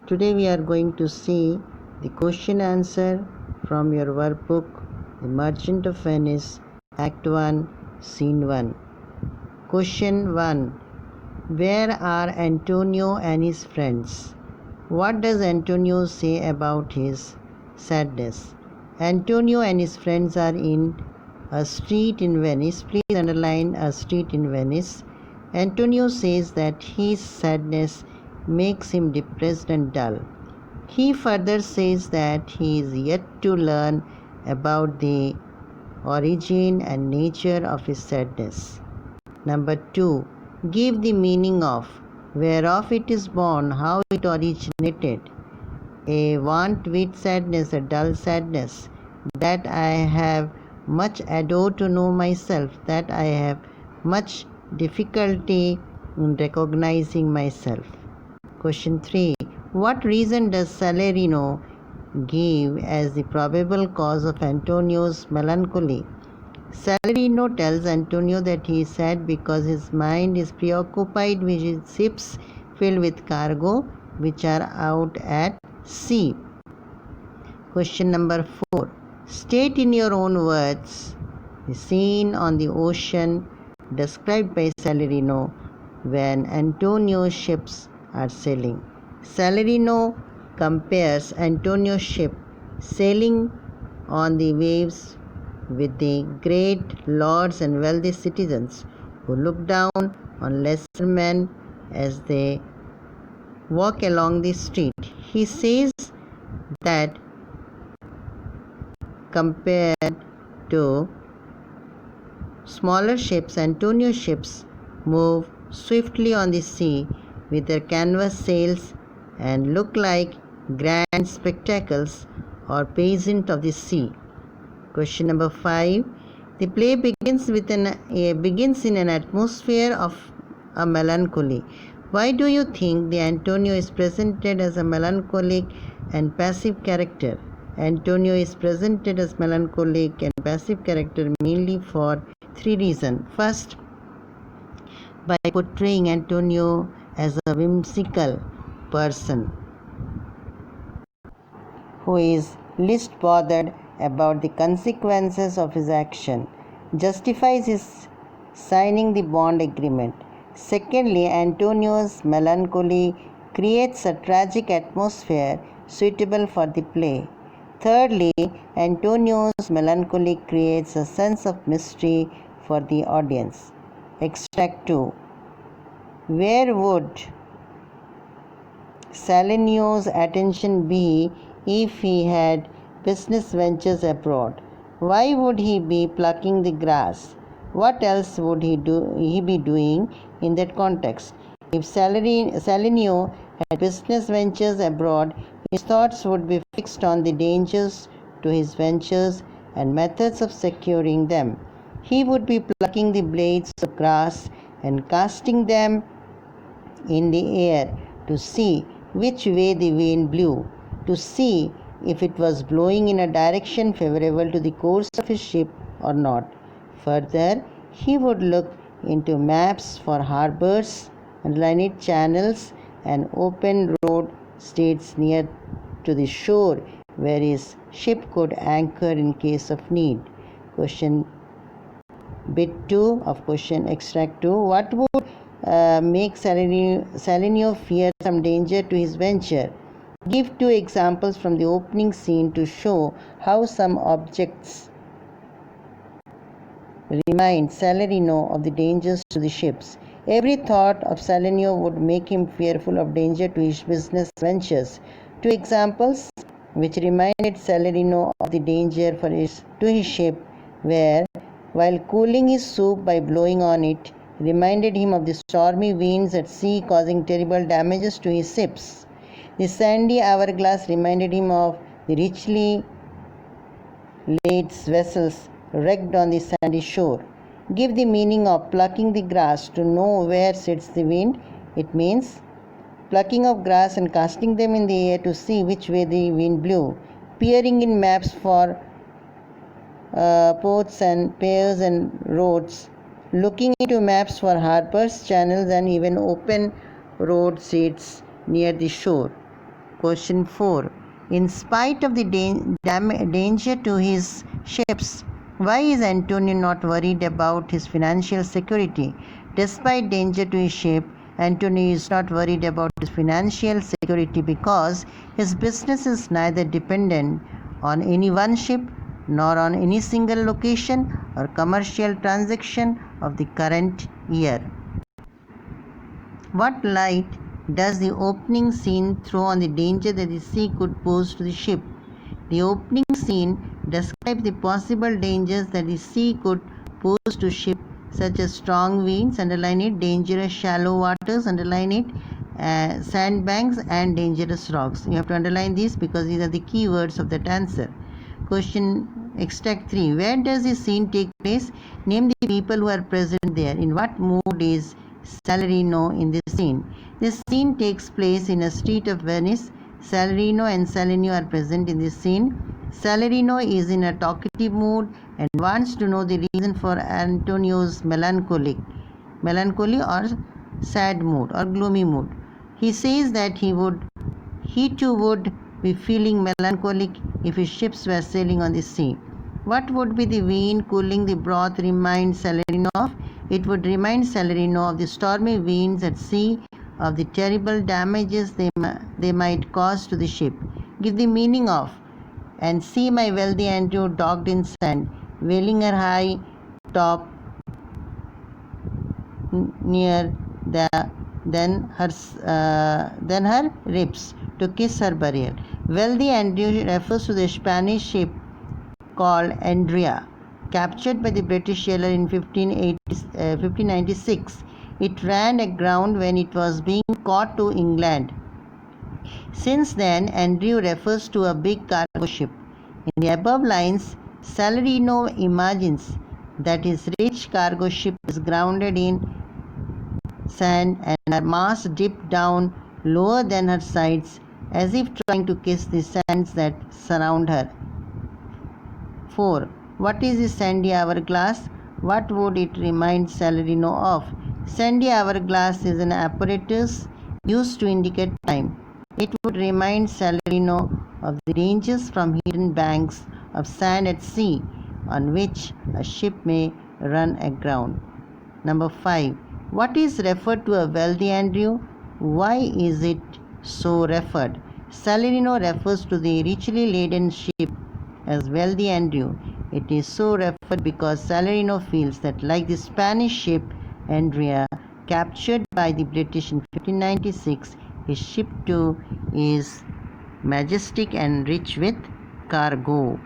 Today we are going to see the question answer from your workbook, The Merchant of Venice, Act 1, Scene 1. Question 1. Where are Antonio and his friends? What does Antonio say about his sadness? Antonio and his friends are in a street in Venice. Please underline a street in Venice. Antonio says that his sadness makes him depressed and dull. He further says that he is yet to learn about the origin and nature of his sadness. Number 2. Give the meaning of whereof it is born, how it originated. A want with sadness, a dull sadness, that I have much ado to know myself, that I have much difficulty in recognizing myself. Question 3. What reason does Salarino give as the probable cause of Antonio's melancholy? Salarino tells Antonio that he is sad because his mind is preoccupied with his ships filled with cargo which are out at sea. Question number 4. State in your own words the scene on the ocean described by Salarino when Antonio's ships are sailing. Salarino compares Antonio's ship sailing on the waves with the great lords and wealthy citizens who look down on lesser men as they walk along the street. He says that compared to smaller ships, Antonio's ships move swiftly on the sea with their canvas sails and look like grand spectacles or pageant of the sea. Question number 5. The play begins in an atmosphere of a melancholy. Why do you think the Antonio is presented as a melancholic and passive character? Antonio is presented as melancholic and passive character mainly for 3 reasons. First, by portraying Antonio as a whimsical person who is least bothered about the consequences of his action, justifies his signing the bond agreement. Secondly, Antonio's melancholy creates a tragic atmosphere suitable for the play. Thirdly, Antonio's melancholy creates a sense of mystery for the audience. Extract 2. Where would Salarino's attention be if he had business ventures abroad? Why would he be plucking the grass? What else would he be doing in that context? If Salarino had business ventures abroad, his thoughts would be fixed on the dangers to his ventures and methods of securing them. He would be plucking the blades of grass and casting them in the air to see which way the wind blew, to see if it was blowing in a direction favorable to the course of his ship or not. Further, he would look into maps for harbors, underline channels, and open road states near to the shore where his ship could anchor in case of need. Question bit 2 of question extract 2. What would make Salarino fear some danger to his venture? Give 2 examples from the opening scene to show how some objects remind Salarino of the dangers to the ships. Every thought of Salarino would make him fearful of danger to his business ventures. 2 examples which reminded Salarino of the danger to his ship were, while cooling his soup by blowing on it, reminded him of the stormy winds at sea causing terrible damages to his ships. The sandy hourglass reminded him of the richly laden vessels wrecked on the sandy shore. Give the meaning of plucking the grass to know where sits the wind. It means plucking of grass and casting them in the air to see which way the wind blew. Peering in maps for ports and piers and roads. Looking into maps for harbors, channels, and even open road seats near the shore. Question 4. In spite of the danger to his ships, why is Antonio not worried about his financial security? Despite danger to his ship, Antonio is not worried about his financial security because his business is neither dependent on any one ship nor on any single location or commercial transaction of the current year. What light does the opening scene throw on the danger that the sea could pose to the ship? The opening scene describes the possible dangers that the sea could pose to ship, such as strong winds, underline it, dangerous shallow waters, underline it, sandbanks and dangerous rocks. You have to underline these because these are the key words of that answer. Question extract 3. Where does the scene take place? Name the people who are present there. In what mood is Salarino in this scene? This scene takes place in a street of Venice. Salarino and Salenio are present in this scene. Salarino is in a talkative mood and wants to know the reason for Antonio's melancholy or sad mood or gloomy mood. He says that he too would be feeling melancholic if his ships were sailing on the sea. What would be the wind cooling the broth remind Salarino of? It would remind Salarino of the stormy winds at sea, of the terrible damages they might cause to the ship. Give the meaning of. And see my wealthy Andrew docked in sand, wailing her high top near than her ribs to kiss her burial. Wealthy Andrew refers to the Spanish ship called Andrea, captured by the British sailor in 1596. It ran aground when it was being caught to England. Since then, Andrew refers to a big cargo ship. In the above lines, Salarino imagines that his rich cargo ship is grounded in sand and her masts dipped down lower than her sides, as if trying to kiss the sands that surround her. 4. What is the sandy hourglass? What would it remind Salarino of? Sandy hourglass is an apparatus used to indicate time. It would remind Salarino of the dangers from hidden banks of sand at sea on which a ship may run aground. Number 5. What is referred to a wealthy Andrew? Why is it so referred? Salarino refers to the richly laden ship as wealthy Andrew. It is so referred because Salarino feels that, like the Spanish ship Andrea, captured by the British in 1596, his ship too is majestic and rich with cargo.